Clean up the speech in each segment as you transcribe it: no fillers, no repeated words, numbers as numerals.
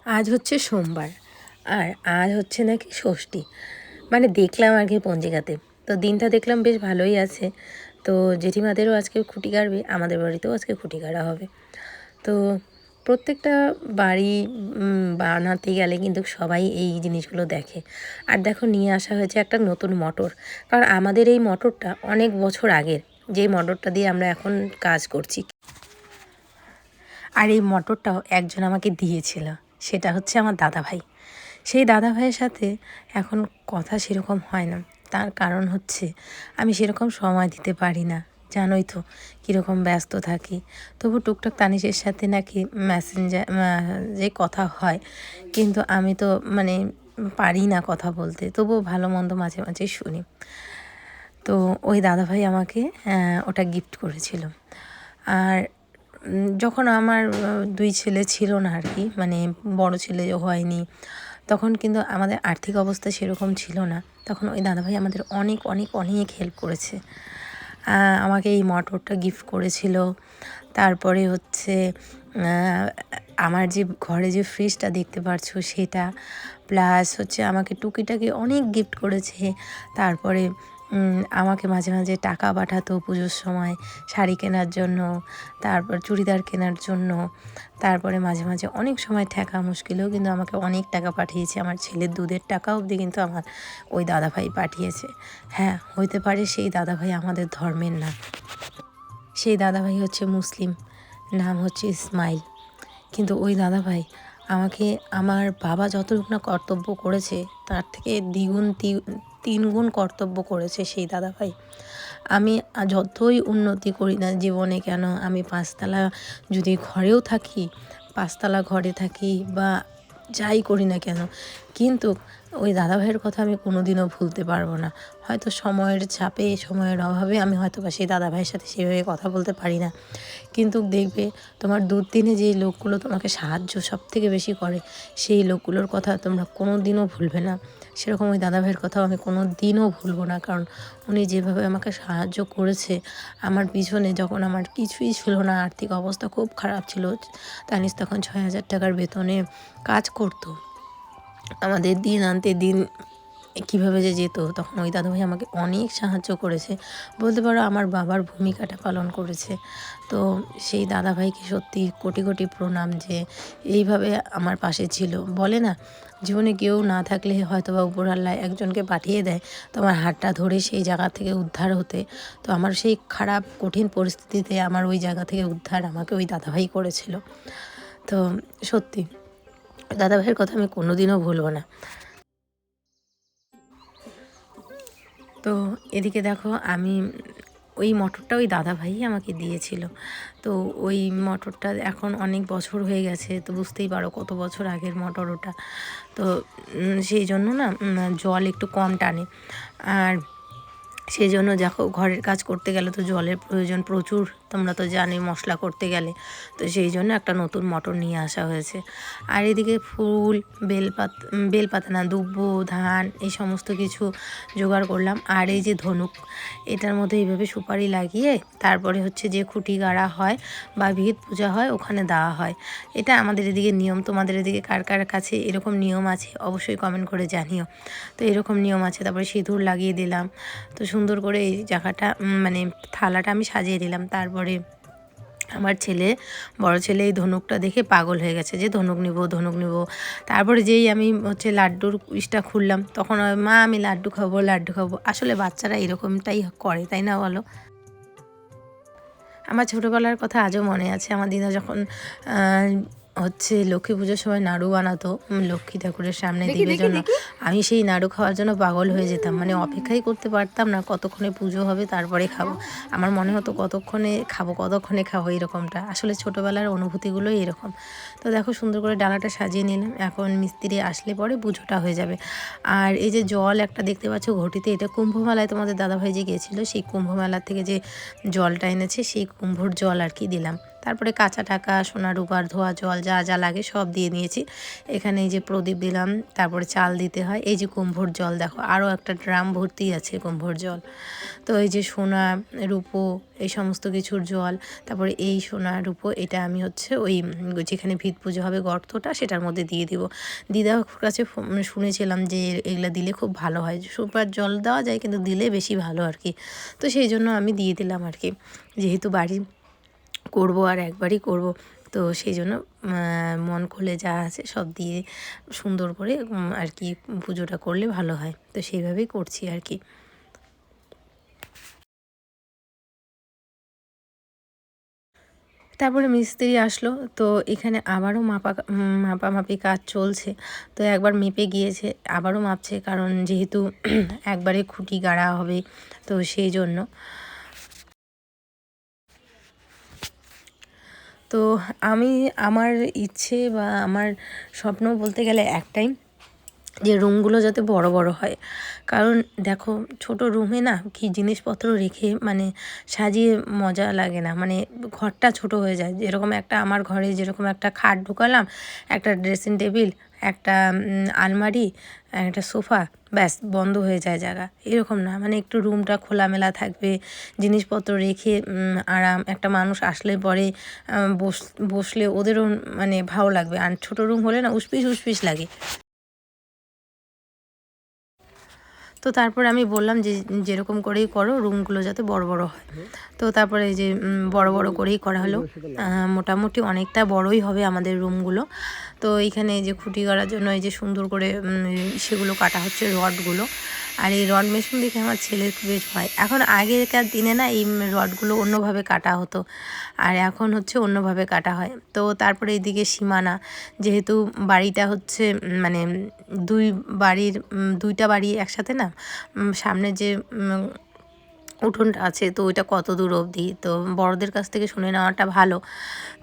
আজ হচ্ছে সোমবার, আর আজ হচ্ছে নাকি ষষ্ঠী। মানে দেখলাম আর কি পঞ্জিকাতে, তো দিনটা দেখলাম বেশ ভালোই আছে। তো জেঠিমাদেরও আজকে খুঁটি গাড়বে, আমাদের বাড়িতেও আজকে খুঁটি গাড়া হবে। তো প্রত্যেকটা বাড়ি বানাতে গেলে কিন্তু সবাই এই জিনিসগুলো দেখে। আর দেখো নিয়ে আসা হয়েছে একটা নতুন মোটর, কারণ আমাদের এই মোটরটা অনেক বছর আগের, যে মোটরটা দিয়ে আমরা এখন কাজ করছি। আর এই মোটরটাও একজন আমাকে দিয়েছিল, সেটা হচ্ছে আমার দাদাভাই। সেই দাদাভাইয়ের সাথে এখন কথা সেরকম হয় না। তার কারণ হচ্ছে আমি সেরকম সময় দিতে পারি না, জানোই তো কীরকম ব্যস্ত থাকি। তবু টুকটাক তানিশের সাথে নাকি মেসেঞ্জার যে কথা হয়, কিন্তু আমি তো মানে পারি না কথা বলতে, তবুও ভালো মন্দ মাঝে মাঝে শুনি। তো ওই দাদাভাই আমাকে ওটা গিফট করেছিল। আর যখন আমার দুই ছেলে ছিল না আর কি, মানে বড় ছেলে হয়নি, তখন কিন্তু আমাদের আর্থিক অবস্থা সেরকম ছিল না। তখন ওই দাদাভাই আমাদের অনেক অনেক অনেক হেল্প করেছে। আমাকে এই মোটরটা গিফট করেছিল। তারপরে হচ্ছে আমার যে ঘরে যে ফ্রিজটা দেখতে পারছো সেটা, প্লাস হচ্ছে আমাকে টুকিটাকি অনেক গিফট করেছে। তারপরে আমাকে মাঝে মাঝে টাকা পাঠাতো পুজোর সময় শাড়ি কেনার জন্য, তারপর চুড়িদার কেনার জন্য। তারপরে মাঝে মাঝে অনেক সময় ঠেকা মুশকিলেও কিন্তু আমাকে অনেক টাকা পাঠিয়েছে। আমার ছেলের দুধের টাকা অবধি কিন্তু আমার ওই দাদাভাই পাঠিয়েছে। হ্যাঁ, হইতে পারে সেই দাদাভাই আমাদের ধর্মের না, সেই দাদাভাই হচ্ছে মুসলিম, নাম হচ্ছে ইসমাইল। কিন্তু ওই দাদাভাই আমাকে আমার বাবা যতটুকু না কর্তব্য করেছে, তার থেকে দ্বিগুণ তিন গুণ কর্তব্য করেছে সেই দাদাভাই। আমি যতই উন্নতি করি না জীবনে কেন, আমি পাঁচতলা যদি ঘরেও থাকি, পাঁচতলা ঘরে থাকি বা যাই করি না কেন, কিন্তু ওই দাদাভাইয়ের কথা আমি কোনো দিনও ভুলতে পারবো না। হয়তো সময়ের চাপে, সময়ের অভাবে আমি হয়তো বা সেই দাদাভাইয়ের সাথে সেভাবে কথা বলতে পারি না, কিন্তু দেখবে তোমার দুর্দিনে যেই লোকগুলো তোমাকে সাহায্য সবথেকে বেশি করে, সেই লোকগুলোর কথা তোমরা কোনো দিনও ভুলবে না। সেরকম ওই দাদাভাইয়ের কথাও আমি কোনো দিনও ভুলবো না, কারণ উনি যেভাবে আমাকে সাহায্য করেছে আমার পিছনে, যখন আমার কিছুই ছিল না, আর্থিক অবস্থা খুব খারাপ ছিল। তানিশ তখন 6,000 টাকার বেতনে কাজ করতো। আমাদের দিন আনতে দিন কীভাবে যে যেত, তখন ওই দাদাভাই আমাকে অনেক সাহায্য করেছে, বলতে পারো আমার বাবার ভূমিকাটা পালন করেছে। তো সেই দাদাভাইকে সত্যি কোটি কোটি প্রণাম, যে এইভাবে আমার পাশে ছিল। বলে না, জীবনে কেউ না থাকলে হয়তো বা উপরআল্লাহ একজনকে পাঠিয়ে দেয় তোমার হাতটা ধরে সেই জায়গা থেকে উদ্ধার হতে। তো আমার সেই খারাপ কঠিন পরিস্থিতিতে আমার ওই জায়গা থেকে উদ্ধার আমাকে ওই দাদাভাই করেছিল। তো সত্যি দাদাভাইয়ের কথা আমি কোনো দিনও ভুলব না। তো এদিকে দেখো, আমি ওই মোটরটা ওই দাদাভাই আমাকে দিয়েছিল। তো ওই মোটরটা এখন অনেক বছর হয়ে গেছে, তো বুঝতেই পারো কত বছর আগের মোটর ওটা। তো সেই জন্য না জল একটু কম টানে, আর সেই জন্য দেখো ঘরের কাজ করতে গেলে তো জলের প্রয়োজন প্রচুর, তোমরা তো জানোই, মশলা করতে গেলে। তো সেই জন্য একটা নতুন মোটর নিয়ে আসা হয়েছে। আর এদিকে ফুল, বেলপাতা না, দুব্বো, ধান, এই সমস্ত কিছু জোগাড় করলাম। আর এই যে ধনুক, এটার মধ্যে এইভাবে সুপারি লাগিয়ে তারপরে হচ্ছে যে খুঁটি গাড়া হয় বা ভিত পূজা হয় ওখানে দেওয়া হয়। এটা আমাদের এদিকে নিয়ম। তোমাদের এদিকে কার কার কাছে এরকম নিয়ম আছে অবশ্যই কমেন্ট করে জানিও। তো এরকম নিয়ম আছে। তারপরে সিঁদুর লাগিয়ে দিলাম। তো সুন্দর করে এই জায়গাটা মানে থালাটা আমি সাজিয়ে দিলাম। তারপরে আমার বড় ছেলে এই ধনুকটা দেখে পাগল হয়ে গেছে, যে ধনুক নিব ধনুক নিব। তারপরে যেই আমি হচ্ছে লাড্ডুর ইসটা খুললাম, তখন মা আমি লাড্ডু খাবো লাড্ডু খাবো। আসলে বাচ্চারা এরকমটাই করে, তাই না বলো? আমার ছোটোবেলার কথা আজও মনে আছে। আমার দিদা যখন হচ্ছে লক্ষ্মী পুজোর সময় নাড়ু বানাতো লক্ষ্মী ঠাকুরের সামনে দিবে জন্য, আমি সেই নাড়ু খাওয়ার জন্য পাগল হয়ে যেতাম। মানে অপেক্ষাই করতে পারতাম না কতক্ষণে পুজো হবে তারপরে খাবো। আমার মনে হতো কতক্ষণে খাবো এরকমটা। আসলে ছোটোবেলার অনুভূতিগুলোই এরকম। তো দেখো সুন্দর করে ডালাটা সাজিয়ে নিলাম। এখন মিস্ত্রি আসলে পরে পুজোটা হয়ে যাবে। আর এই যে জল একটা দেখতে পাচ্ছ ঘটিতে, এটা কুম্ভমেলায় তোমাদের দাদাভাই যে গিয়েছিলো, সেই কুম্ভমেলা থেকে যে জলটা এনেছে সেই কুম্ভর জল আর কি দিলাম। তারপরে কাঁচা টাকা, সোনা রূপার ধোয়া জল যা যা লাগে সব দিয়ে নিয়েছি। এখানে এই যে প্রদীপ দিলাম, তারপরে চাল দিতে হয়। এই যে কুম্ভোর জল দেখো, আরও একটা ড্রাম ভর্তি আছে কুম্ভোর জল। তো এই যে সোনা রূপো এই সমস্ত কিছুর জল, তারপরে এই সোনা রূপো এটা আমি হচ্ছে ওই যেখানে ভিত পুজো হবে গর্তটা সেটার মধ্যে দিয়ে দিব। দিদার কাছে শুনেছিলাম যে এগুলো দিলে খুব ভালো হয়, সুপার জল দেওয়া যায় কিন্তু দিলে বেশি ভালো আর কি। তো সেই জন্য আমি দিয়ে দিলাম আর কি, যেহেতু বাড়ি করব আর একবারই করব, তো সেই জন্য মন খুলে যা আছে সব দিয়ে সুন্দর করে আর কি পুজোটা করলে ভালো হয়, তো সেইভাবেই করছি আর কি। তারপরে মিস্ত্রি আসলো, তো এখানে আবারও মাপামাপি কাজ চলছে। তো একবার মেপে গিয়েছে, আবারও মাপছে, কারণ যেহেতু একবারে খুঁটি গাড়া হবে, তো সেই জন্য। তো আমি আমার ইচ্ছে বা আমার স্বপ্ন বলতে গেলে একটাই, যে রুমগুলো যাতে বড় বড় হয়। কারণ দেখো ছোট রুমে না কি জিনিসপত্র রেখে মানে সাজিয়ে মজা লাগে না, মানে ঘরটা ছোট হয়ে যায়। যেরকম একটা আমার ঘরে যেরকম একটা খাট ঢুকালাম, একটা ড্রেসিং টেবিল, একটা আলমারি, একটা সোফা, ব্যাস বন্ধ হয়ে যায় জায়গা, এরকম না। মানে একটু রুমটা খোলামেলা থাকবে, জিনিসপত্র রেখে আরাম, একটা মানুষ আসলে পরে বসলে ওদেরও মানে ভালো লাগবে। আর ছোটো রুম হলে না উসপিস উসপিস লাগে। তো তারপরে আমি বললাম যে যেরকম করেই করো রুমগুলো যাতে বড় বড় হয়। তো তারপরে এই যে বড় বড় করেই করা হলো, মোটামুটি অনেকটা বড়ই হবে আমাদের রুমগুলো। তো এইখানে এই যে খুঁটি গাড়ার জন্য এই যে সুন্দর করে সেগুলো কাটা হচ্ছে, রডগুলো। আর এই রড মেশিন দেখে আমার ছেলের বেশ ভয়। এখন আগেকার দিনে না এই রডগুলো অন্যভাবে কাটা হতো, আর এখন হচ্ছে অন্যভাবে কাটা হয়। তো তারপরে এইদিকে সীমানা, যেহেতু বাড়িটা হচ্ছে মানে দুইটা বাড়ি একসাথে না, সামনে যে উঠোনটা আছে, তো ওইটা কত দূর অবধি, তো বড়দের কাছ থেকে শুনে নেওয়াটা ভালো।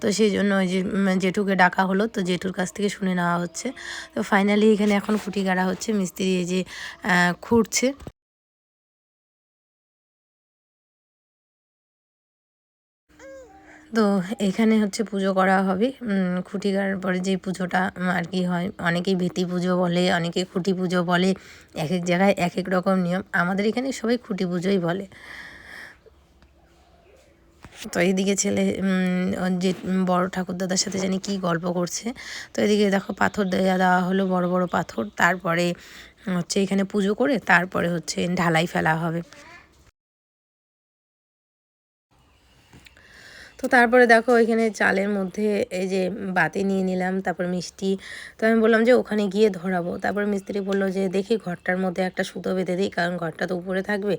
তো সেই জন্য ওই যে জেঠুকে ডাকা হলো, তো জেঠুর কাছ থেকে শুনে নেওয়া হচ্ছে। তো ফাইনালি এখানে এখন খুঁটি গাড়া হচ্ছে, মিস্ত্রি এই যে খুঁড়ছে। তো এখানে হচ্ছে পুজো করা হবে, খুঁটি গাড়ার পরে যে পুজোটা আর কি হয়, অনেকেই ভীতি পুজো বলে, অনেকে খুঁটি পুজো বলে, এক এক জায়গায় এক এক রকম নিয়ম। আমাদের এখানে সবাই খুঁটি পুজোই বলে। তো এইদিকে ছেলে যে বড় ঠাকুরদাদার সাথে জানি কি গল্প করছে। তো এদিকে দেখো পাথর দেওয়া হলো, বড় বড় পাথর। তারপরে হচ্ছে এখানে পুজো করে তারপরে হচ্ছে ঢালাই ফেলা হবে। তো তারপরে দেখো এখানে চালের মধ্যে এই যে বাতি নিয়ে নিলাম, তারপর মিষ্টি। তো আমি বললাম যে ওখানে গিয়ে ধরাবো। তারপর মিস্ত্রি বললো যে দেখি ঘরটার মধ্যে একটা সুতো বেঁধে দিই, কারণ ঘরটা তো উপরে থাকবে।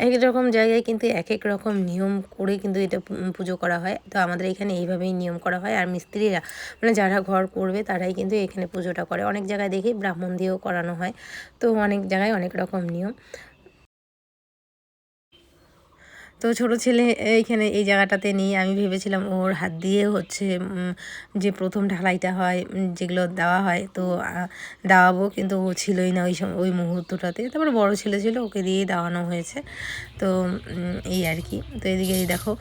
এক এক রকম জায়গায় কিন্তু এক এক রকম নিয়ম করে কিন্তু এটা পুজো করা হয়। তো আমাদের এখানে এইভাবেই নিয়ম করা হয়। আর মিস্ত্রিরা মানে যারা ঘর করবে তারাই কিন্তু এখানে পুজোটা করে। অনেক জায়গায় দেখি ব্রাহ্মণ দিয়েও করানো হয়, তো অনেক জায়গায় অনেক রকম নিয়ম। তো ছোট ছেলে এইখানে এই জায়গাটাতে নিয়ে আমি ভেবেছিলাম ওর হাত দিয়ে হচ্ছে যে প্রথম ঢালাইটা হয়, যেগুলো দেওয়া হয়, তো দেওয়াবো, কিন্তু ও ছিলই না ওই মুহূর্তটাতে। তারপরে বড় ছেলে ছিল, ওকে দিয়েই দেওয়ানো হয়েছে। তো এই আর কি। তো এদিকে দেখো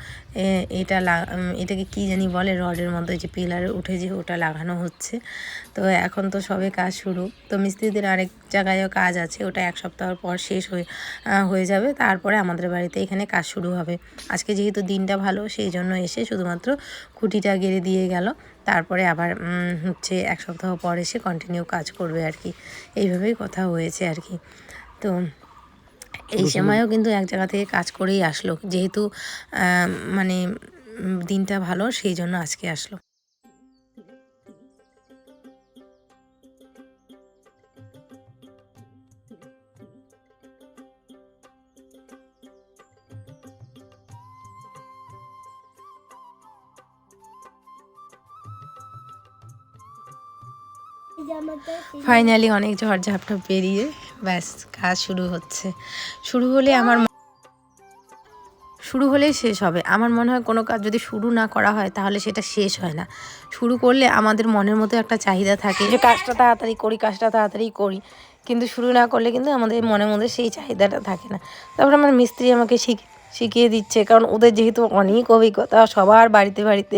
এটাকে কি জানি বলে, রডের মধ্যে যে পিলারে উঠে যে ওটা লাগানো হচ্ছে। তো এখন তো সবে কাজ শুরু। তো মিস্ত্রিদের আরেক জায়গায়ও কাজ আছে, ওটা এক সপ্তাহ পর শেষ হয়ে যাবে। তারপরে আমাদের বাড়িতে এখানে কাজ শুরু হবে। আজকে যেহেতু দিনটা ভালো, সেই জন্য এসে শুধুমাত্র খুঁটিটা গেড়ে দিয়ে গেল। তারপরে আবার হচ্ছে এক সপ্তাহ পর এসে কন্টিনিউ কাজ করবে আর কি। এইভাবেই কথা হয়েছে আর কি। তো এই সময়ও কিন্তু এক জায়গা থেকে কাজ করেই আসলো, যেহেতু মানে দিনটা ভালো, সেই জন্য আজকে আসলো। ফাইনালি অনেক ঝড়ঝাপটা পেরিয়ে ব্যাস কাজ শুরু হচ্ছে। শুরু হলেই শেষ হবে। আমার মনে হয় কোনো কাজ যদি শুরু না করা হয় তাহলে সেটা শেষ হয় না। শুরু করলে আমাদের মনের মধ্যে একটা চাহিদা থাকে যে কাজটা তাড়াতাড়ি করি, কিন্তু শুরু না করলে কিন্তু আমাদের মনের মধ্যে সেই চাহিদাটা থাকে না। তারপর আমার মিস্ত্রি আমাকে শিখিয়ে দিচ্ছে, কারণ ওদের যেহেতু অনেক অভিজ্ঞতা, সবার বাড়িতে বাড়িতে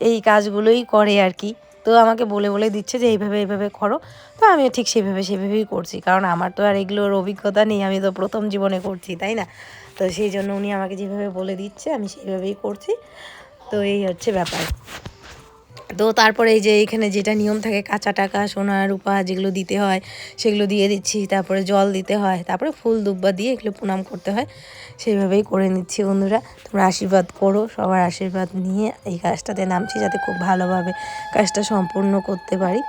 এই কাজগুলোই করে আর কি। তো আমাকে বলে বলে দিচ্ছে যে এইভাবে এইভাবে করো। তো আমিও ঠিক সেভাবেই করছি, কারণ আমার তো আর এগুলোর অভিজ্ঞতা নেই, আমি তো প্রথম জীবনে করছি, তাই না? তো সেই জন্য উনি আমাকে যেভাবে বলে দিচ্ছে আমি সেইভাবেই করছি। তো এই হচ্ছে ব্যাপার। তো তারপরে এই যে এইখানে যেটা নিয়ম থাকে, কাঁচা টাকা, সোনা রূপা যেগুলো দিতে হয় সেগুলো দিয়ে দিচ্ছি, তারপরে জল দিতে হয়, তারপরে ফুল দুব্বা দিয়ে এগুলো প্রণাম করতে হয়, সেইভাবেই করে নিচ্ছি। বন্ধুরা, তোমরা আশীর্বাদ করো, সবার আশীর্বাদ নিয়ে এই কাজটাতে নামছি, যাতে খুব ভালোভাবে কাজটা সম্পূর্ণ করতে পারি।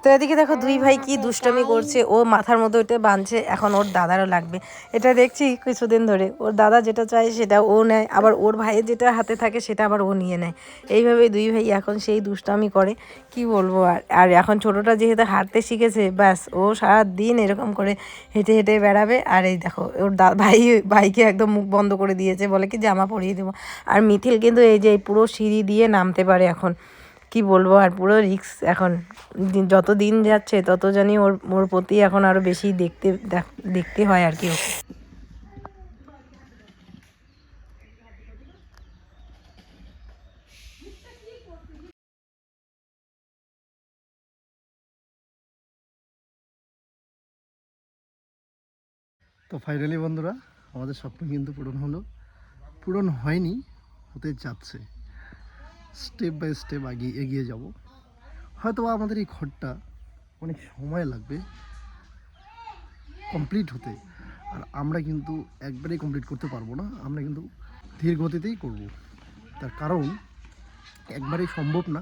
তো এদিকে দেখো দুই ভাই কি দুষ্টামি করছে, ও মাথার মধ্যে ওটা বাঁধছে, এখন ওর দাদারও লাগবে। এটা দেখছি কিছুদিন ধরে ওর দাদা যেটা চায় সেটা ও নেয়, আবার ওর ভাইয়ের যেটা হাতে থাকে সেটা আবার ও নিয়ে নেয়। এইভাবে দুই ভাই এখন সেই দুষ্টামি করে, কি বলবো। আর আর এখন ছোটোটা যেহেতু হাঁটতে শিখেছে, ব্যাস ও সারা দিন এরকম করে হেঁটে হেঁটে বেড়াবে। আর এই দেখো ওর ভাইকে একদম মুখ বন্ধ করে দিয়েছে, বলে কি জামা পরিয়ে দেবো। আর মিথিল কিন্তু এই যে পুরো সিঁড়ি দিয়ে নামতে পারে এখন, কি বলবো। আর পুরো রিক্স এখন, যত দিন যাচ্ছে তত জানি ওর ওর প্রতি এখন আরও বেশি দেখতে হয় আর কি ওকে। তো ফাইনালি বন্ধুরা, আমাদের স্বপ্ন কিন্তু পূরণ হলো, পূরণ হয়নি, হতে যাচ্ছে। স্টেপ বাই স্টেপ এগিয়ে যাব। হয়তো আমাদের এই ঘরটা অনেক সময় লাগবে কমপ্লিট হতে, আর আমরা কিন্তু একবারেই কমপ্লিট করতে পারবো না, আমরা কিন্তু ধীর গতিতেই করব। তার কারণ একবারেই সম্ভব না,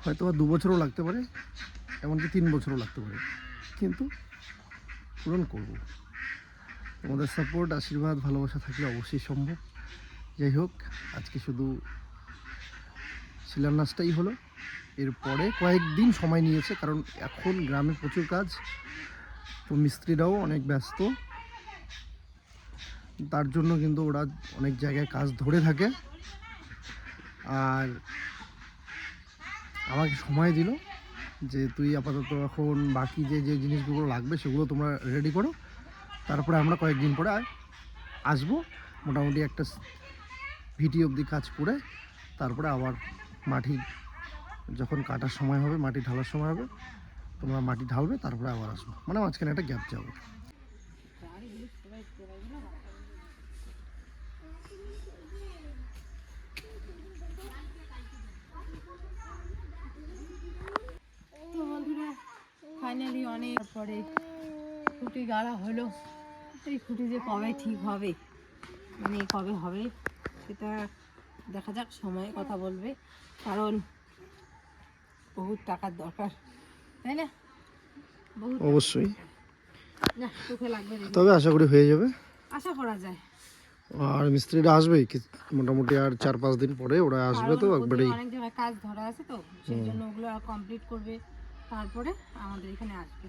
হয়তো 2 বছরও লাগতে পারে, এমনকি 3 বছরও লাগতে পারে, কিন্তু পূরণ করব। তোমাদের সাপোর্ট, আশীর্বাদ, ভালোবাসা থাকলে অবশ্যই সম্ভব। যাই হোক, আজকে শুধু শিলান্যাসটাই হলো। এরপরে কয়েকদিন সময় নিয়েছে, কারণ এখন গ্রামে প্রচুর কাজ, তো মিস্ত্রিরাও অনেক ব্যস্ত, তার জন্য কিন্তু ওরা অনেক জায়গায় কাজ ধরে থাকে। আর আমাকে সময় দিল যে তুই আপাতত এখন বাকি যে যে জিনিসগুলো লাগবে সেগুলো তোমরা রেডি করো, তারপরে আমরা কয়েকদিন পরে আসবো, মোটামুটি একটা ভিটি অবধি কাজ করে তারপরে আবার মাটি যখন কাটার সময় হবে, মাটি ঢালার সময় হবে, তোমরা মাটি ঢালবে, তারপরে আবার আসবো, মানে মাঝখানে একটা গ্যাপ যাবে। তো বন্ধুরা, ফাইনালি অনেক পরে খুঁটি গাড়া হলো। এই খুঁটি যে কবে ঠিক হবে, মানে কবে হবে সেটা দেখা যাক, সময় কথা বলবে। কারণ বহুত টাকার দরকার, তাই না? অবশ্যই, না চোখে লাগবে, তবে আশা করি হয়ে যাবে, আশা করা যায়। আর মিস্ত্রিরা আসবে কি মোটামুটি আর 4-5 দিন পরে ওরা আসবে, তো একবারেই অনেক জায়গায় কাজ ধরা আছে, তো সেই জন্য ওগুলো কমপ্লিট করবে, তারপরে আমাদের এখানে আসবে।